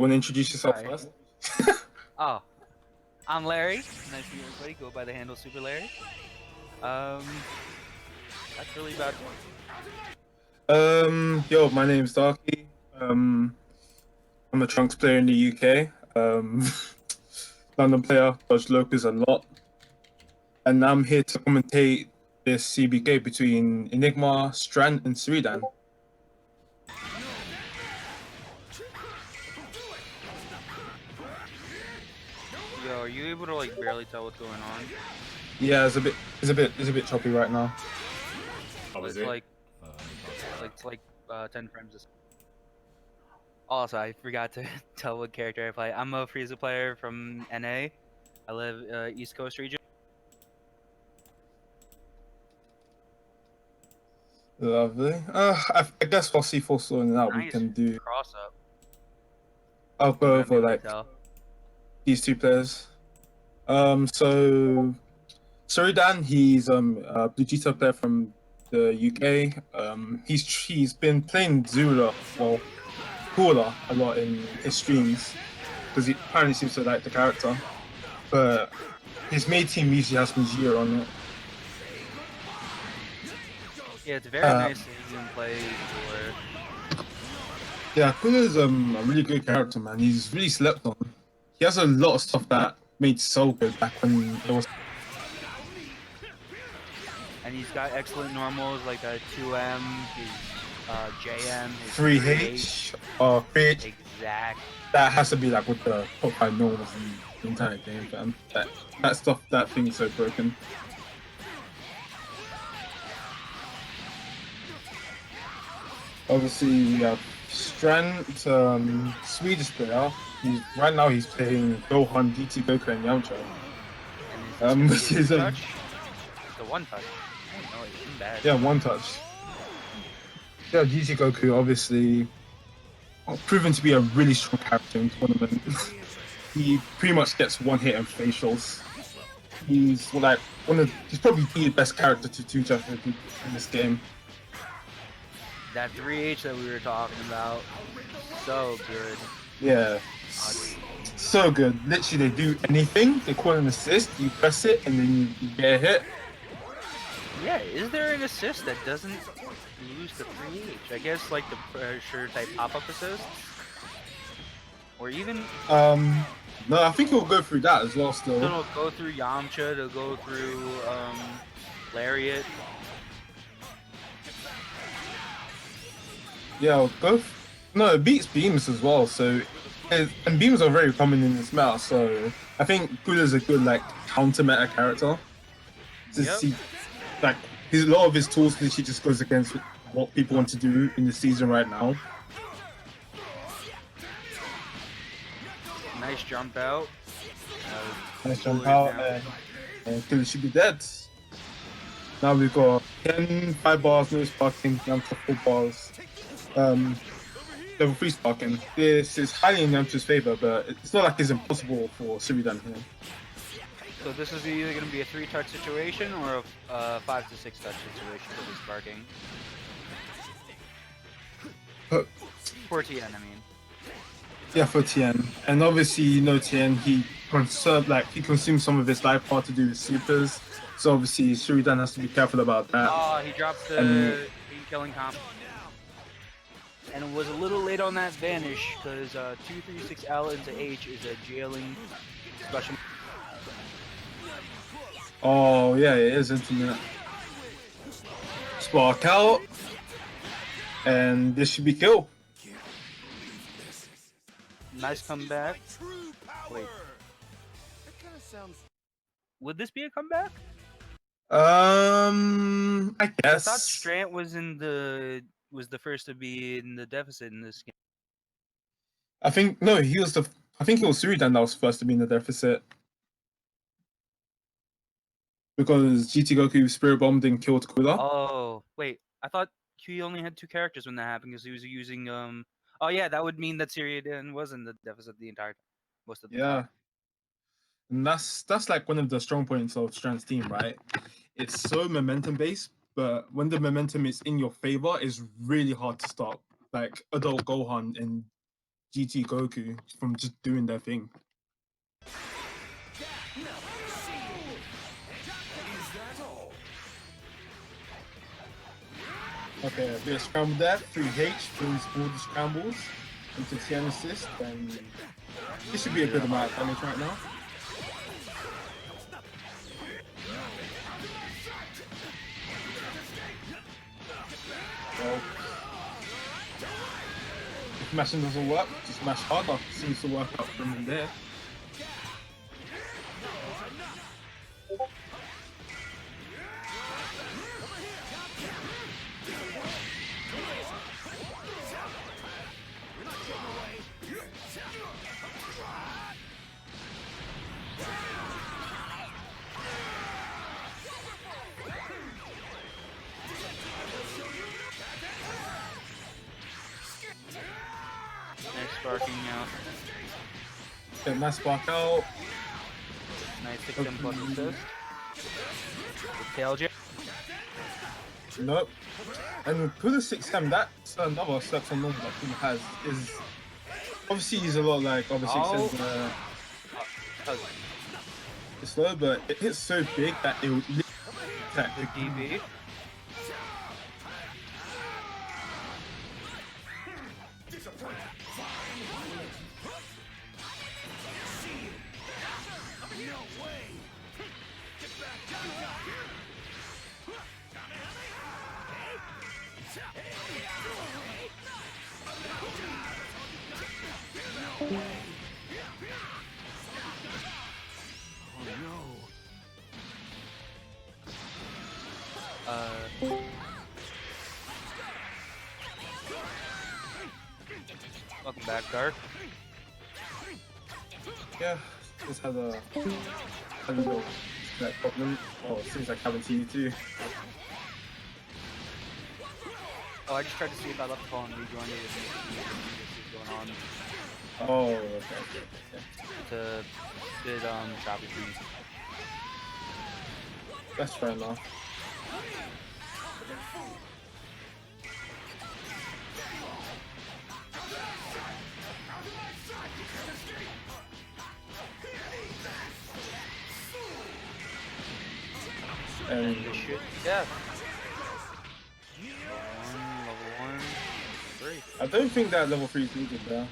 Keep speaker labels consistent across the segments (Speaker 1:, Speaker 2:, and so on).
Speaker 1: Want to introduce yourself
Speaker 2: Sorry.
Speaker 1: first?
Speaker 2: Oh, I'm Larry. Nice to meet everybody. Go by the handle Super Larry. That's really about it.
Speaker 1: Yo, my name's Darky. I'm a Trunks player in the UK. London player, dodge Locus a lot, and I'm here to commentate this CBK between Enigma, Strant, and Suiruuydan.
Speaker 2: Yo, are you able to like barely tell what's going on?
Speaker 1: Yeah, it's a bit choppy right now.
Speaker 2: It's like 10 frames. Also, I forgot to tell what character I play. I'm a Frieza player from NA. I live East Coast region.
Speaker 1: Lovely. I guess while C4 sorting it out, we
Speaker 2: Nice
Speaker 1: can do.
Speaker 2: cross up.
Speaker 1: I'll
Speaker 2: You
Speaker 1: go
Speaker 2: might be
Speaker 1: over
Speaker 2: able to
Speaker 1: like
Speaker 2: tell.
Speaker 1: these two players. So Suiruuydan, he's Vegeta player from the UK. He's been playing Zula, well, Cooler a lot in his streams because he apparently seems to like the character. But his main team usually has Vegeta on it.
Speaker 2: Yeah, it's very nice that you can play for.
Speaker 1: Yeah, Cooler's a really good character, man. He's really slept on. He has a lot of stuff that made so good back when it was.
Speaker 2: And he's got excellent normals like a 2M, his JM, his
Speaker 1: 3H, 3H.
Speaker 2: Exact.
Speaker 1: That has to be like with the top 5 normals in the entire game, fam. That stuff, that thing's so broken. Obviously, we have Strant, Swedish player. Right now he's playing Gohan, DBFZ, and Yamcha.
Speaker 2: Which is touch? The one touch. Oh no, it's bad.
Speaker 1: Yeah, one touch. Yeah, DBFZ obviously proven to be a really strong character in tournament. He pretty much gets one hit and facials. He's like he's probably the best character to two in this game.
Speaker 2: That 3H that we were talking about, so good.
Speaker 1: Yeah, so good. Literally, they do anything. They call an assist. You press it, and then you get a hit.
Speaker 2: Yeah, is there an assist that doesn't use the 3H? I guess like the pressure type pop-up assist, or even.
Speaker 1: No, I think it'll go through that as well. Still,
Speaker 2: it'll go through Yamcha. It'll go through Lariat.
Speaker 1: Yeah, no, it beats beams as well. So, and beams are very common in this meta. So, I think Cooler's a good like counter meta character. See, like a lot of his tools literally just goes against what people want to do in the season right now.
Speaker 2: Nice jump out.
Speaker 1: Nice jump out, and Cooler should be dead. Now we've got 10, 5 bars, no sparking, Yamcha 4 bars. Level 3 sparking. This is highly in Yamcha's favor, but it's not like it's impossible for Suiruuydan here.
Speaker 2: So this is either going to be a 3-touch situation or a 5 to 6 touch situation for the sparking. For Tien, I mean.
Speaker 1: Yeah, for Tien. And obviously, you know, Tien, he consumes some of his life part to do with supers. So obviously, Suiruuydan has to be careful about that.
Speaker 2: Oh, he dropped the killing comp. And it was a little late on that vanish, because 236L into H is a jailing special.
Speaker 1: Oh, yeah, it is intimate. Spark out. And this should be kill.
Speaker 2: Nice comeback. Wait. Would this be a comeback?
Speaker 1: I guess.
Speaker 2: I thought Strant was the first to be in the deficit in this game.
Speaker 1: I think it was Suiruuydan that was first to be in the deficit. Because KidGoku Spirit Bombed and killed Cooler.
Speaker 2: Oh, wait. I thought he only had 2 characters when that happened because he was using oh yeah, that would mean that Suiruuydan was in the deficit the entire time. Most of the time.
Speaker 1: And that's like one of the strong points of Strand's team, right? It's so momentum based, but when the momentum is in your favor, it's really hard to stop. Like adult Gohan and GT Goku from just doing their thing. Okay, a bit of scramble there. 3H brings all the scrambles into Tien assist, and this should be a good amount of damage right now. Well, if mashing doesn't work, just mash harder. Seems to work out for him there.
Speaker 2: Sparking out.
Speaker 1: Okay, nice spark out.
Speaker 2: Nice 6M plus assist. Tail jab.
Speaker 1: Nope. And with the 6M, that's another step on normal that he has. Is obviously he's a lot like other 6Ms. It's slow, but it hits so big that it would attack
Speaker 2: the DB. Welcome back, Dark.
Speaker 1: Yeah, just had a little problem. Oh, it seems like I haven't seen you too.
Speaker 2: Oh, I just tried to see if I left the call and rejoined it if this is going on.
Speaker 1: Oh, okay.
Speaker 2: It's a bit choppy for me.
Speaker 1: That's fair enough. And
Speaker 2: yeah. Level 1, 3.
Speaker 1: I don't think that level 3 is needed there.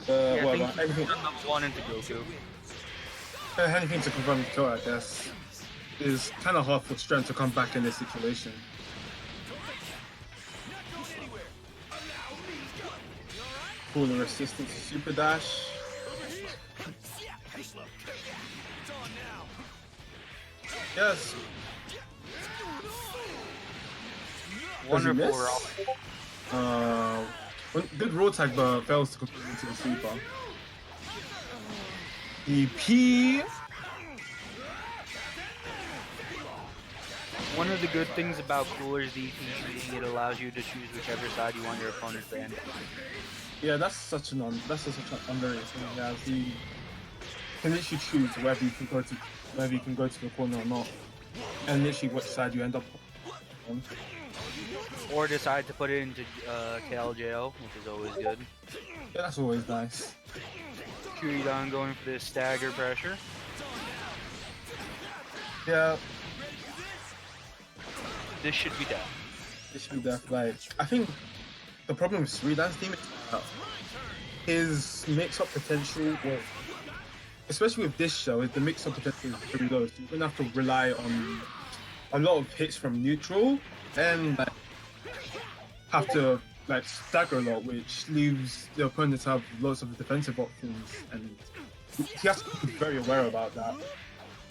Speaker 2: Yeah,
Speaker 1: well,
Speaker 2: I think
Speaker 1: anything,
Speaker 2: level 1 into Goku.
Speaker 1: anything to confirm the kill, I guess, is kind of hard for Strant to come back in this situation. Cooler resistance to super dash. Yes.
Speaker 2: Wonderful.
Speaker 1: Good roll tag, but fails to complete into the super. EP.
Speaker 2: One of the good things about Cooler's DP being it allows you to choose whichever side you want your opponent to end.
Speaker 1: Yeah, that's such an underrated thing. Yeah, he can literally choose whether you can go to the corner or not, and literally which side you end up on.
Speaker 2: Or decide to put it into KLJO, which is always good.
Speaker 1: Yeah, that's always nice.
Speaker 2: Suiruuydan going for this stagger pressure.
Speaker 1: Yeah.
Speaker 2: This should be death.
Speaker 1: This should be death. Like, I think the problem with Suiruuydan's team is his mix-up potential, well, especially with this show, the mix-up potential is pretty low. So you're gonna have to rely on a lot of hits from neutral and like, have to like stagger a lot, which leaves the opponents have lots of defensive options, and he has to be very aware about that.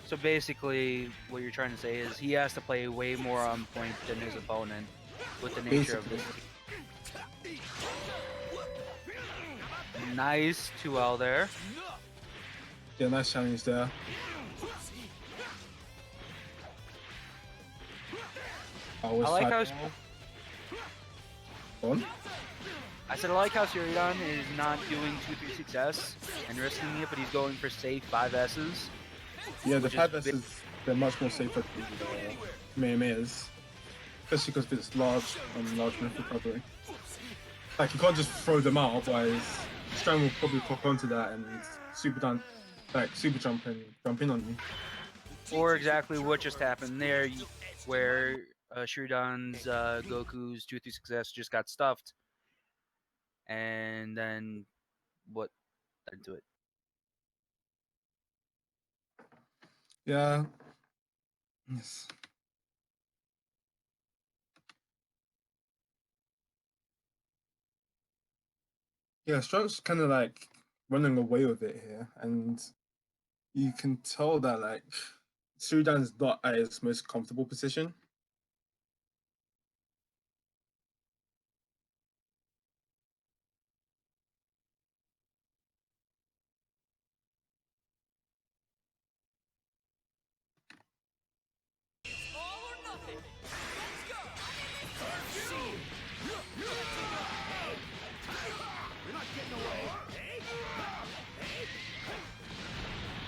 Speaker 2: So basically, what you're trying to say is he has to play way more on point than his opponent with the nature of this team. Nice 2L there.
Speaker 1: Yeah, nice challenge there.
Speaker 2: I like how
Speaker 1: I
Speaker 2: said I like how Suiruuydan is not doing 236S and risking it, but he's going for safe 5S's.
Speaker 1: Yeah, the 5S's, they're much more safer than Kamehamehas. Especially because it's large myth recovery. Like, you can't just throw them out, otherwise Strand will probably clock onto that and super jump and jump in on you.
Speaker 2: Or exactly what just happened there, where Suiruuydan's Goku's 236S just got stuffed, and then what led to it?
Speaker 1: Yeah. Yes. Yeah, Strand's kind of like running away with it here, and you can tell that like Suiruuydan's not at his most comfortable position.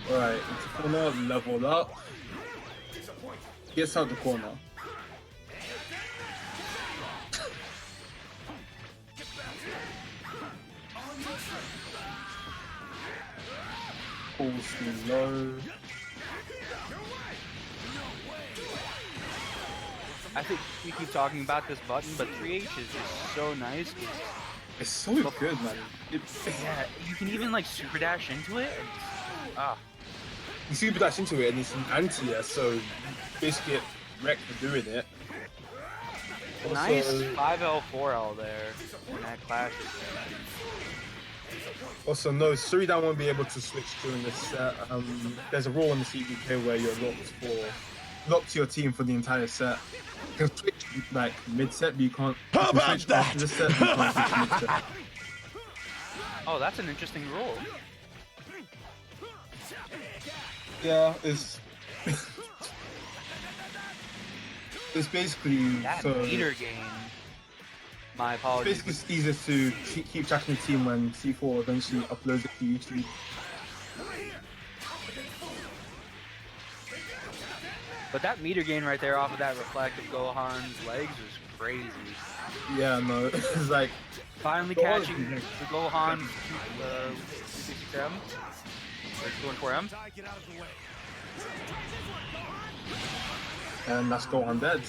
Speaker 1: Alright, into corner, leveled up. Gets out the corner. Pulls me low.
Speaker 2: I think we keep talking about this button, but 3H is just so nice.
Speaker 1: It's so good, man.
Speaker 2: Yeah, you can even like super dash into it. And,
Speaker 1: you super dash into it and it's an anti-air, so you basically get wrecked for doing it. Also,
Speaker 2: nice 5L, 4L there in that clash.
Speaker 1: Also, no, Suiruuydan won't be able to switch during this set. There's a rule in the CBK where you're locked to your team for the entire set. You can switch like mid-set, but you can't.
Speaker 3: How about
Speaker 1: switch after the set, but you can't switch mid-set.
Speaker 2: Oh, that's an interesting rule.
Speaker 1: Yeah, it's it's basically
Speaker 2: That
Speaker 1: so.
Speaker 2: meter gain. My apologies.
Speaker 1: Basically, it's easier to keep tracking the team when C4 eventually uploads it to YouTube.
Speaker 2: But that meter gain right there off of that reflective Gohan's legs was crazy.
Speaker 1: Yeah, no, it's like
Speaker 2: finally catching the Gohan 266M or 214M.
Speaker 1: And that's Gohan dead.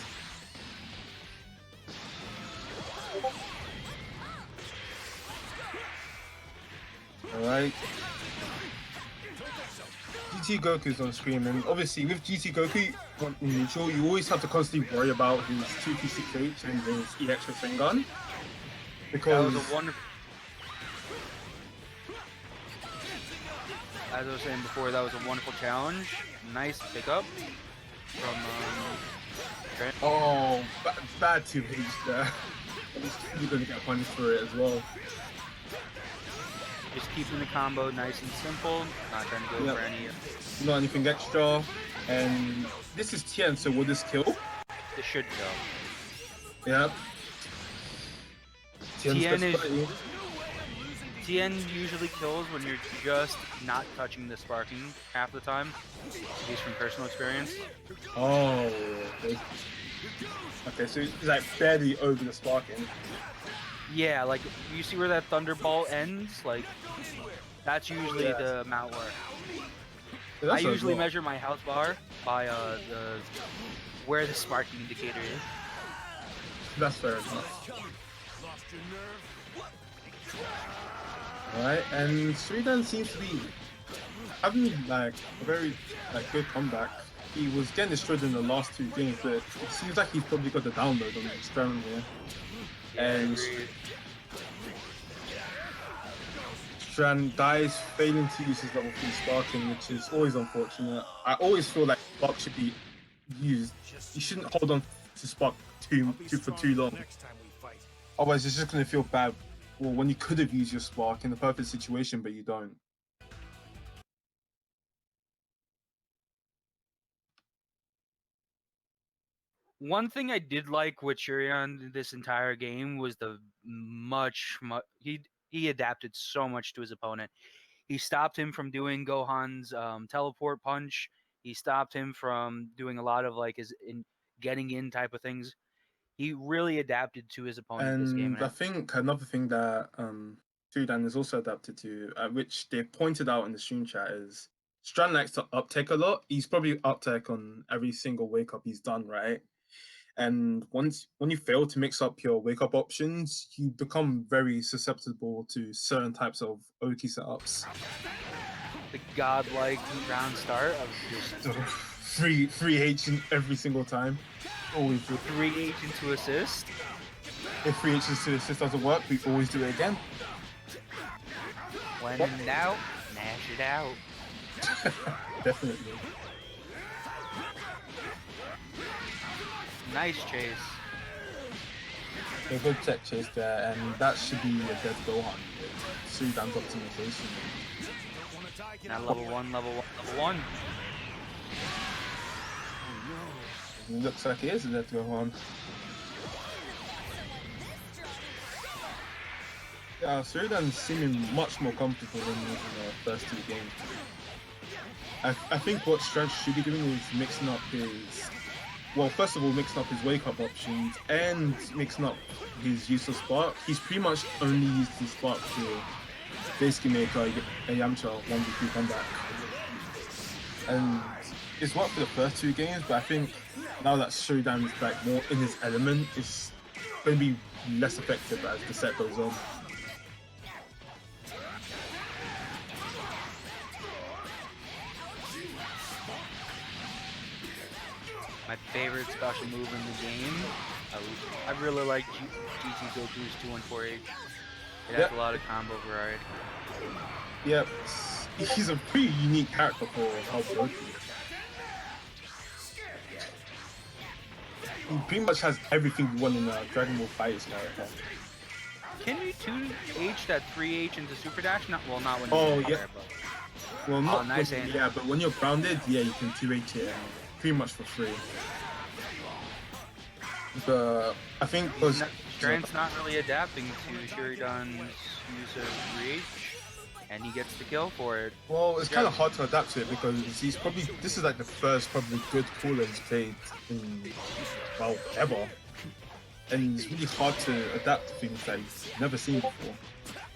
Speaker 1: Alright. GT Goku's on screen, and obviously with GT Goku in neutral, you always have to constantly worry about his 2P6H and his EX Rasengan. Because
Speaker 2: that was a wonderful. As I was saying before, that was a wonderful challenge. Nice pickup from Trent.
Speaker 1: Oh, bad 2H there. You're gonna get punished for it as well.
Speaker 2: Just keeping the combo nice and simple, not trying to go for any.
Speaker 1: Not anything extra. And this is Tien, so will this kill?
Speaker 2: It should kill.
Speaker 1: Yep.
Speaker 2: Tien usually kills when you're just not touching the sparking half the time, at least from personal experience.
Speaker 1: Oh, okay, so it's like barely over the sparking.
Speaker 2: Yeah, like you see where that Thunderball ends? Like that's usually the amount where I usually measure my health bar by where the sparking indicator is.
Speaker 1: That's fair enough. Alright, and Suiruuydan seems to be having like a very good comeback. He was getting destroyed in the last 2 games, but it seems like he's probably got the download on the experiment here. And Strant dies, failing to use his level 3 sparking, which is always unfortunate. I always feel like spark should be used. You shouldn't hold on to spark for too long. Otherwise, it's just going to feel bad. Well, when you could have used your spark in the perfect situation, but you don't.
Speaker 2: One thing I did like with Suiruuydan this entire game was the he adapted so much to his opponent. He stopped him from doing Gohan's teleport punch. He stopped him from doing a lot of like his getting in type of things. He really adapted to his opponent this game.
Speaker 1: And I think another thing that Suiruuydan is also adapted to, which they pointed out in the stream chat, is Strant likes to uptake a lot. He's probably uptake on every single wake up he's done, right? And when you fail to mix up your wake up options, you become very susceptible to certain types of Oki setups.
Speaker 2: The godlike round start of just
Speaker 1: free H every single time. Always do
Speaker 2: 3H into assist.
Speaker 1: If 3H into assist doesn't work, we always do it again.
Speaker 2: When in doubt, mash it out.
Speaker 1: Definitely.
Speaker 2: Nice chase.
Speaker 1: A good tech chase there, and that should be a dead Gohan. Suiruuydan's optimization.
Speaker 2: Now level 1, level 1, level 1.
Speaker 1: It looks like it is a dead Gohan. Yeah, Suiruuydan's seeming much more comfortable than in the first 2 games. I think what Strant should be doing is mixing up his... Well, first of all, mixing up his wake-up options and mixing up his use of Spark. He's pretty much only used his Spark to basically make a Yamcha 1v3 comeback. And it's worked for the first 2 games, but I think now that Suiruuydan is like more in his element, it's going to be less effective as the set goes on.
Speaker 2: My favorite special move in the game. I really like GT-Goku's 214H. It has a lot of combo variety.
Speaker 1: Yep, he's a pretty unique character for how Goku. He pretty much has everything you want in a Dragon Ball Fighters character.
Speaker 2: Can you 2H that 3H into Super Dash? Not when
Speaker 1: you're
Speaker 2: yeah.
Speaker 1: there, but... Well, not
Speaker 2: nice
Speaker 1: yeah, but when you're grounded, yeah, you can 2H it pretty much for free. But I think because
Speaker 2: Strant's not really adapting to Suiruuydan's use of 3H, and he gets the kill for it.
Speaker 1: Well, it's kind of hard to adapt to it because this is like the first probably good cooler he's played in, well, ever. And it's really hard to adapt to things that he's never seen before.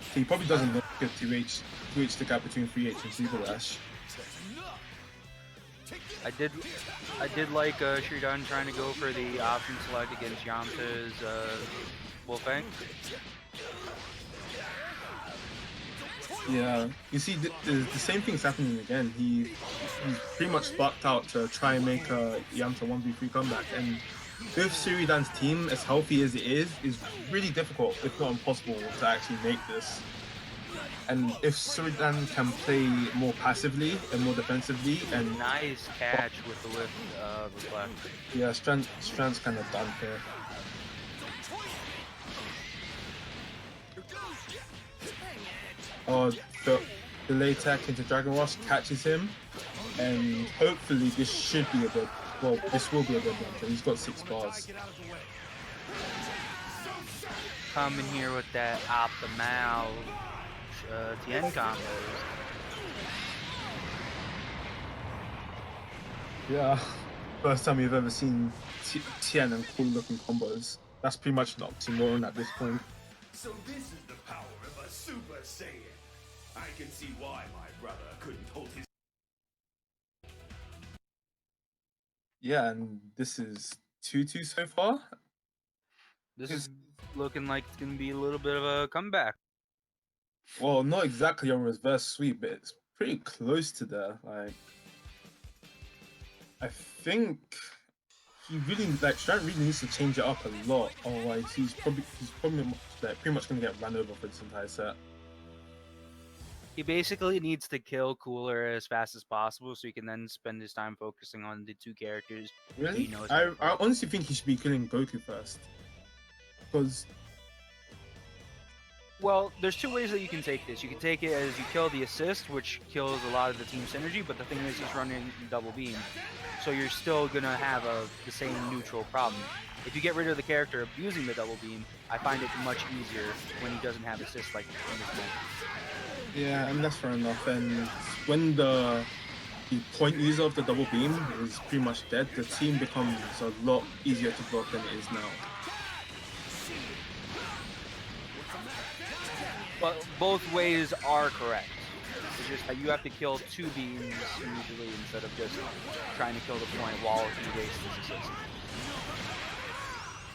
Speaker 1: So he probably doesn't know good 2H the gap between 3H and Super Dash.
Speaker 2: I did like Suiruuydan trying to go for the option select against Yamcha's Whitefang.
Speaker 1: Yeah, you see, the same thing's happening again. He's pretty much sparked out to try and make a Yamcha 1v3 comeback, and with Suiruuydan's team, as healthy as it is really difficult, if not impossible, to actually make this. And if Suiruuydan can play more passively and more defensively, and
Speaker 2: nice catch with the lift reflect.
Speaker 1: Yeah, Strant's kind of done here. The delay attack into Dragon Rush catches him, and hopefully this should be a good. Well, this will be a good one. He's got 6 bars.
Speaker 2: Coming here with that optimal Tien combos.
Speaker 1: Yeah, first time we've ever seen Tien and cool looking combos. That's pretty much an oxymoron at this point.
Speaker 3: So this is the power of a Super Saiyan. I can see why my brother couldn't hold his...
Speaker 1: Yeah, and this is 2-2 so far.
Speaker 2: This is looking like it's going to be a little bit of a comeback.
Speaker 1: Well, not exactly a reverse sweep, but it's pretty close to there. Like, I think he really, like, Strant really needs to change it up a lot. Otherwise, he's probably like, pretty much going to get run over for this entire set.
Speaker 2: He basically needs to kill Cooler as fast as possible so he can then spend his time focusing on the 2 characters.
Speaker 1: Really?
Speaker 2: He knows
Speaker 1: I honestly think he should be killing Goku first. Because...
Speaker 2: Well, there's 2 ways that you can take this. You can take it as you kill the assist, which kills a lot of the team synergy, but the thing is he's running double beam. So you're still going to have the same neutral problem. If you get rid of the character abusing the double beam, I find it much easier when he doesn't have assist like in this moment.
Speaker 1: Yeah, and that's fair enough. And when the point user of the double beam is pretty much dead, the team becomes a lot easier to block than it is now.
Speaker 2: but both ways are correct. It's just that you have to kill 2 beams usually instead of just trying to kill the point while he wastes his assist.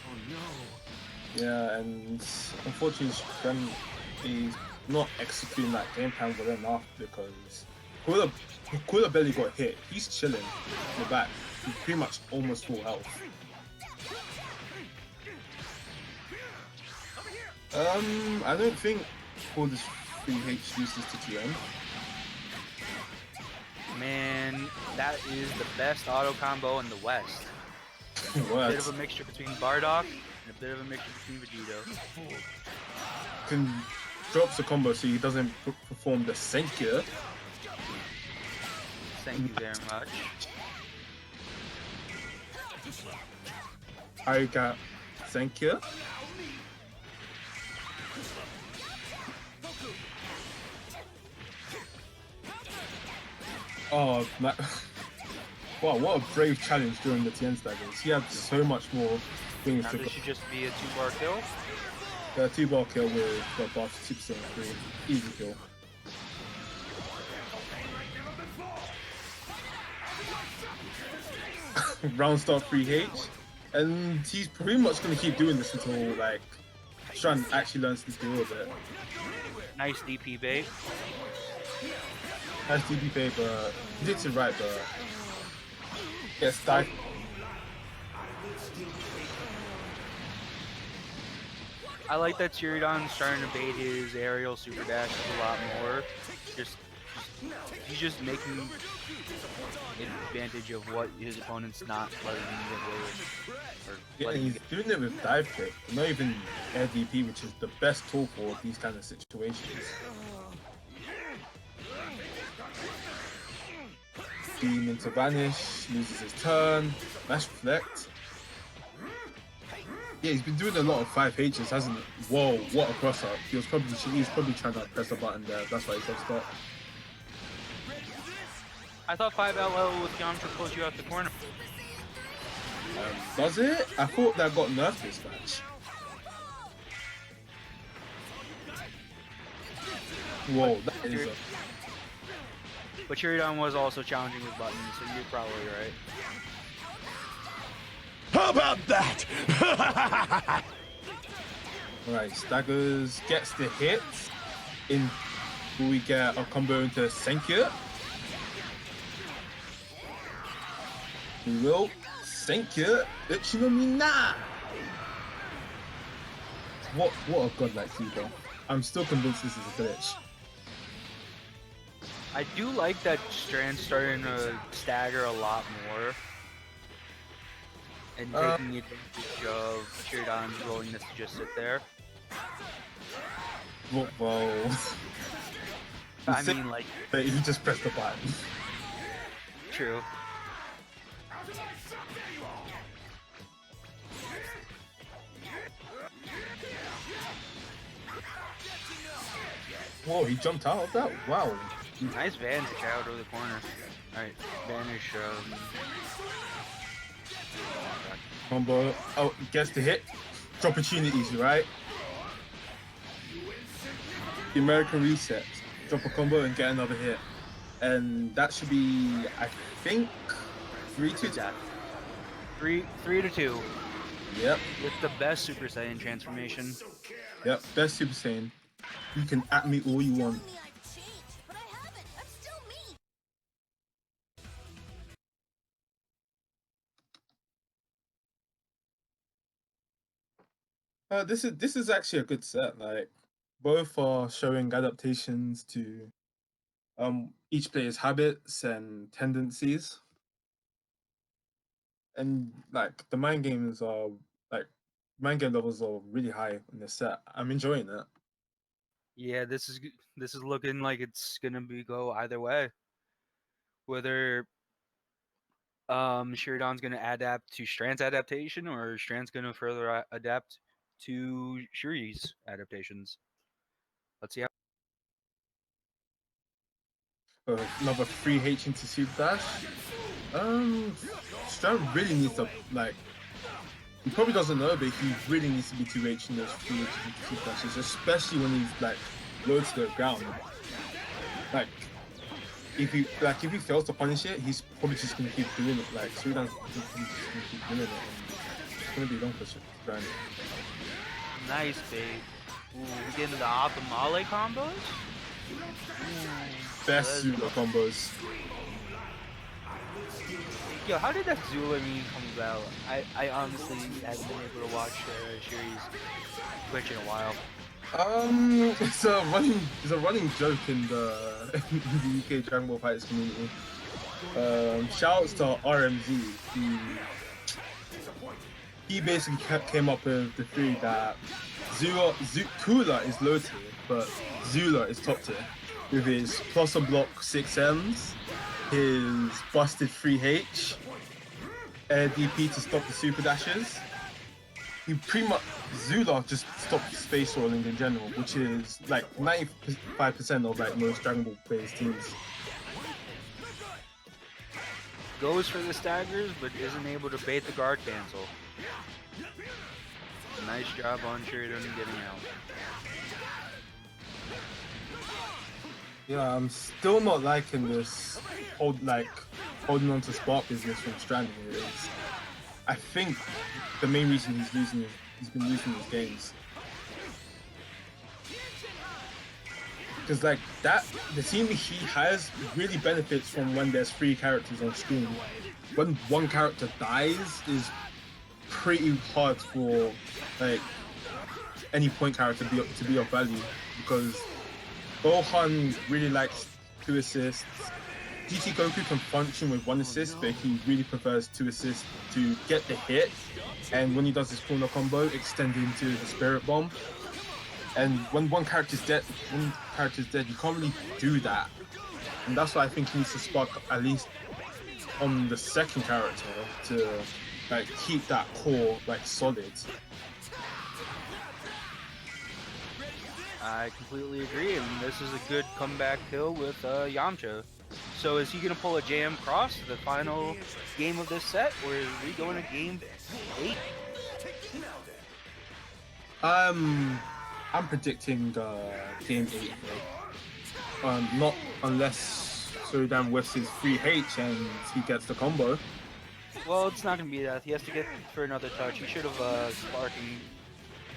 Speaker 2: Oh no.
Speaker 1: Yeah, and unfortunately, Strant is not executing that game plan well enough because Cooler barely got hit. He's chilling in the back. He's pretty much almost full health. I don't think Cooler's 3H uses to Tien.
Speaker 2: Man, that is the best auto combo in the West. A bit of a mixture between Bardock and a bit of a mixture between Vegeta.
Speaker 1: Can drops the combo so he doesn't perform the Senkya.
Speaker 2: Thank you very much.
Speaker 1: I got Senkya. Oh, my. Wow, what a brave challenge during the Tien staggers. He had so much more things to go.
Speaker 2: This should just be a 2-bar kill.
Speaker 1: Yeah, 2-bar kill with the buff 2% free. Easy kill. Round start 3H. And he's pretty much going to keep doing this until, like, Strant actually learns to deal with it.
Speaker 2: Nice DP bait.
Speaker 1: Nice DB bait, but he did it right, but gets died.
Speaker 2: I like that Suiruuydan's starting to bait his aerial super dashes a lot more. He's just making advantage of what his opponent's not letting him get away with.
Speaker 1: Yeah, he's doing it with dive kick, not even air DP, which is the best tool for these kind of situations. Being into vanish, loses his turn, mash reflect. Yeah, he's been doing a lot of 5Hs, hasn't he? Whoa, what a cross up. He was probably trying to press the button there, that's why he said stop.
Speaker 2: I thought 5LL with Yamcha pulls you out the corner.
Speaker 1: Does it? I thought that got nerfed this match. Whoa, that is a...
Speaker 2: But Suiruuydan was also challenging with buttons, so you're probably right.
Speaker 3: How about that?
Speaker 1: Alright, Staggers gets the hit. Will we get a combo into Senkya? We will. Senkya, Ichinomina! What a godlike Tigo. I'm still convinced this is a glitch.
Speaker 2: I do like that Strant's starting to stagger a lot more. And taking advantage of Suiruuydan's willingness to just sit there.
Speaker 1: Whoa.
Speaker 2: I mean, like...
Speaker 1: But he just pressed the button.
Speaker 2: True.
Speaker 1: Whoa, he jumped out of that? Wow.
Speaker 2: Nice vanish out over the corner. Alright, vanish.
Speaker 1: Combo. Oh, gets the hit. Drop opportunities, right? The American reset. Drop a combo and get another hit. And that should be, I think, 3-2.
Speaker 2: 3-2.
Speaker 1: Yep.
Speaker 2: With the best Super Saiyan transformation.
Speaker 1: Yep, best Super Saiyan. You can at me all you want. This is actually a good set. Like, both are showing adaptations to each player's habits and tendencies. And like the mind game levels are really high in this set. I'm enjoying it.
Speaker 2: Yeah, this is looking like it's gonna go either way. Whether Suiruuydan's gonna adapt to Strant's adaptation or Strant's gonna further adapt to Shuri's adaptations. Let's see how.
Speaker 1: Another 3H into Super Dash. Strant really needs to, like, he probably doesn't know, but he really needs to be 2H in those 3H into Super Dashes, especially when he's like low to the ground. Like if he fails to punish it, he's probably just gonna keep doing it. Like Suiruuydan's just gonna keep doing it, and it's gonna be long for Strant.
Speaker 2: Nice bait. Ooh, we getting the Optimale combos?
Speaker 1: Best Zula combos.
Speaker 2: Yo, how did that Zula meme come about? I honestly haven't been able to watch Shuri's Twitch in a while.
Speaker 1: It's a running joke in the UK Dragon Ball Fighters community. Shouts to RMZ. He basically came up with the theory that Cooler is low tier, but Zula is top tier. With his plus a block 6Ms, his busted 3H, air DP to stop the super dashes. He pretty much, Zula just stopped space rolling in general, which is like 95% of like most Dragon Ball players teams.
Speaker 2: Goes for the staggers, but isn't able to bait the guard cancel. Nice job on Suiruuydan getting out.
Speaker 1: Yeah, I'm still not liking this holding on to spark business from Strant. I think the main reason he's been losing his games. Because like that, the team he has really benefits from when there's 3 characters on screen. When one character dies is pretty hard for like any point character to be of value, because Gohan really likes 2 assists. Goku can function with 1 assist, but he really prefers 2 assists to get the hit, and when he does his corner combo, extend into the Spirit Bomb. And when one character's dead, you can't really do that. And that's why I think he needs to spark at least on the second character to like keep that core like solid.
Speaker 2: I completely agree, and this is a good comeback kill with Yamcha. So is he going to pull a JM Cross to the final game of this set, or is we going to game 8?
Speaker 1: I'm predicting game 8. Not unless Suiruuydan whiffs his 3H and he gets the combo.
Speaker 2: Well, it's not going to be that. He has to get for another touch. He should have sparked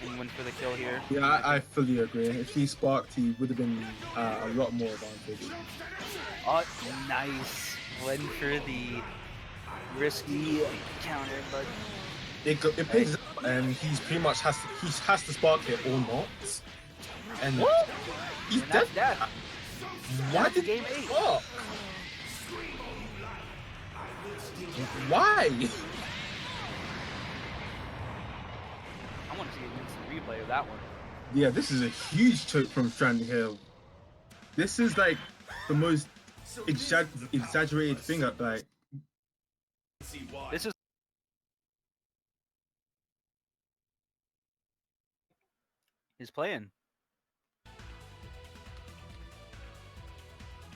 Speaker 2: and went for the kill here.
Speaker 1: Yeah, I fully agree. If he sparked, he would have been a lot more advantage.
Speaker 2: Oh, nice. Went for the risky counter, but
Speaker 1: it pays up, and he's pretty much has to spark it or not. And
Speaker 2: woo!
Speaker 1: He's
Speaker 2: and
Speaker 1: dead.
Speaker 2: That.
Speaker 1: Why did
Speaker 2: game
Speaker 1: he
Speaker 2: 8?
Speaker 1: spark? Why?
Speaker 2: I want to see an instant replay of that one.
Speaker 1: Yeah, this is a huge choke from Strant here. This is like the most exaggerated thing. Like
Speaker 2: this is. He's playing.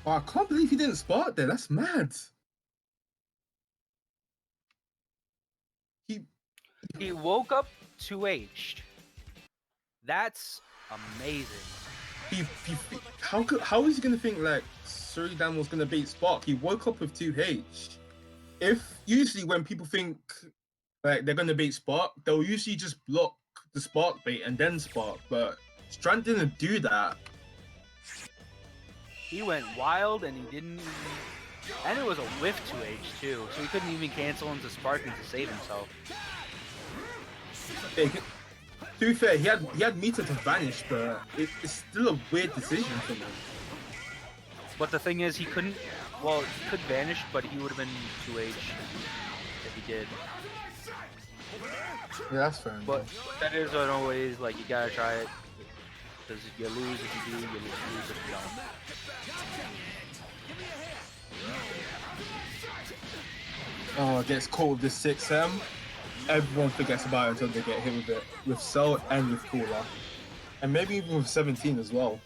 Speaker 1: Oh, I can't believe he didn't spark there. That's mad.
Speaker 2: He woke up 2H'd. That's amazing.
Speaker 1: How is he gonna think like Suiruuydan was gonna bait spark? He woke up with 2H. If usually when people think like they're gonna bait spark, they'll usually just block the spark bait and then spark. But Strant didn't do that.
Speaker 2: He went wild and he didn't even... And it was a whiff 2H too, so he couldn't even cancel into sparking to save himself.
Speaker 1: To be fair, he had meter to vanish, but it's still a weird decision for him.
Speaker 2: But the thing is, he couldn't... Well, he could vanish, but he would have been 2H if he did.
Speaker 1: Yeah, that's fair.
Speaker 2: But that is not always, like, you gotta try it. Because you lose if you do, you lose if you don't.
Speaker 1: Oh, gets caught with the 6M. Everyone forgets about it until they get hit with it. With Cell and with Cooler. And maybe even with 17 as well.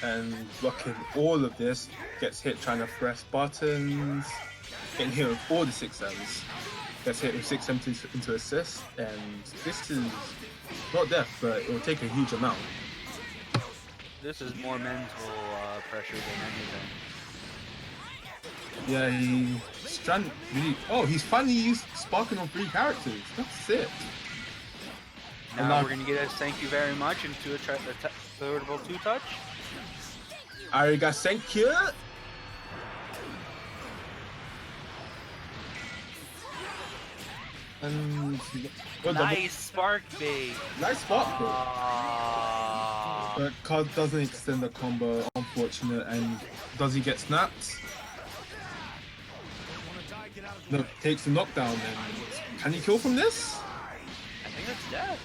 Speaker 1: And blocking all of this, gets hit trying to press buttons, getting hit with all the 6Ms. gets hit with 670 into assist, and this is not death, but it will take a huge amount.
Speaker 2: This is more mental pressure than anything.
Speaker 1: Yeah, Strant really. Oh, he's finally used sparking on 3 characters. That's it.
Speaker 2: Now we're gonna get a thank you very much into a veritable 2-touch.
Speaker 1: Arigasenkyu. And
Speaker 2: Nice spark bait.
Speaker 1: Nice spark bait. But card doesn't extend the combo, unfortunate. And does he get snapped? No, takes the knockdown. And can he kill from this?
Speaker 2: I think that's dead.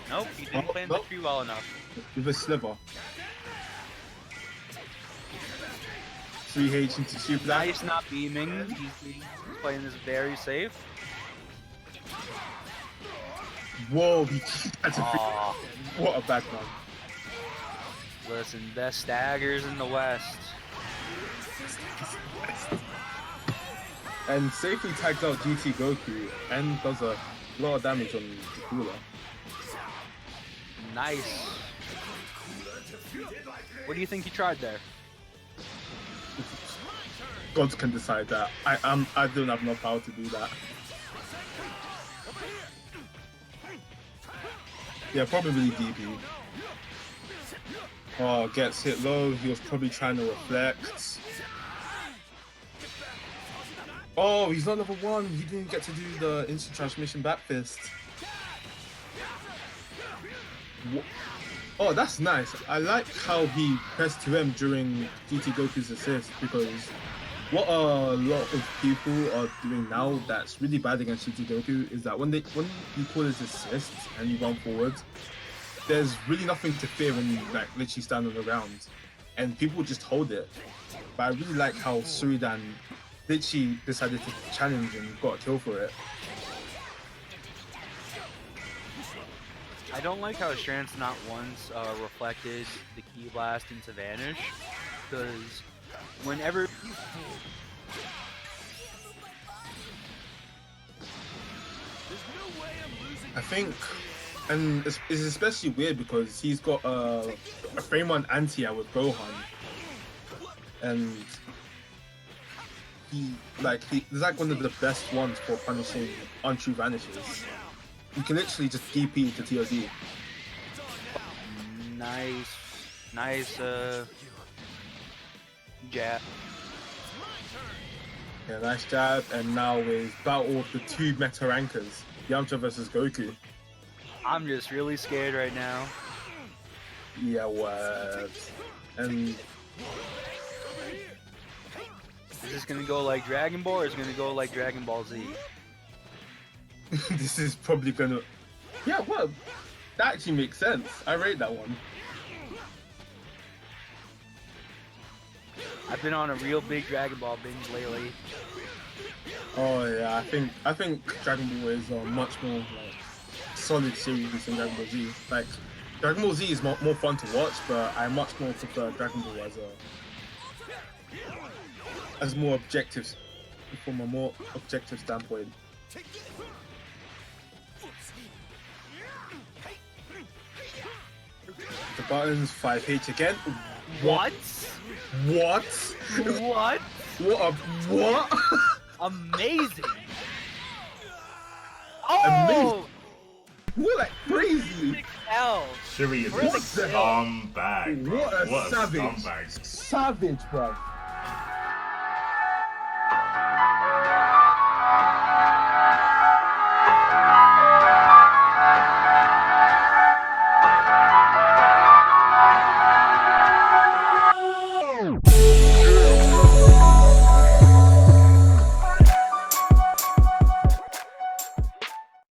Speaker 2: Nope, he didn't plan the tree well enough.
Speaker 1: With a sliver. 3H into super dash.
Speaker 2: Nice not beaming. He's playing this very safe.
Speaker 1: Whoa, that's a what a bad man.
Speaker 2: Listen, best staggers in the West.
Speaker 1: And safely tags out GT-Goku and does a lot of damage on the cooler.
Speaker 2: Nice. What do you think he tried there?
Speaker 1: Gods can decide that. I don't have enough power to do that. Yeah, probably DB. Oh, gets hit low. He was probably trying to reflect. Oh, he's not level 1. He didn't get to do the instant transmission back fist. Oh, that's nice. I like how he pressed 2M during GT-Goku's assist, because what a lot of people are doing now that's really bad against GT-Goku is that when you call his assist and you run forward, there's really nothing to fear when you like literally stand on the ground, and people just hold it. But I really like how Suiruuydan literally decided to challenge and got a kill for it.
Speaker 2: I don't like how Strant's not once reflected the Ki Blast into Vanish, because whenever
Speaker 1: I think, and it's especially weird because he's got a frame 1 anti-air with Gohan, and he's like one of the best ones for punishing untrue vanishes. You can literally just DP to TOD.
Speaker 2: nice jab.
Speaker 1: Yeah, nice jab, and now is battle of the 2 meta rankers, Yamcha versus Goku.
Speaker 2: I'm just really scared right now.
Speaker 1: Yeah, what? And
Speaker 2: Is this gonna go like Dragon Ball, or is it gonna go like Dragon Ball Z?
Speaker 1: this is probably gonna... Yeah, well, that actually makes sense. I rate that one.
Speaker 2: I've been on a real big Dragon Ball binge lately.
Speaker 1: Oh yeah, I think Dragon Ball is a much more like solid series than Dragon Ball Z. Like Dragon Ball Z is more fun to watch, but I much more prefer Dragon Ball as more objectives, from a more objective standpoint. The buttons 5H again.
Speaker 2: What?
Speaker 1: What?
Speaker 2: What?
Speaker 1: What?
Speaker 2: Amazing! Oh!
Speaker 1: What, like crazy?
Speaker 2: Hell!
Speaker 4: Shuri is a
Speaker 1: What the hell?
Speaker 4: scumbag, bro.
Speaker 1: What a savage!
Speaker 4: scumbag.
Speaker 1: Savage, bro.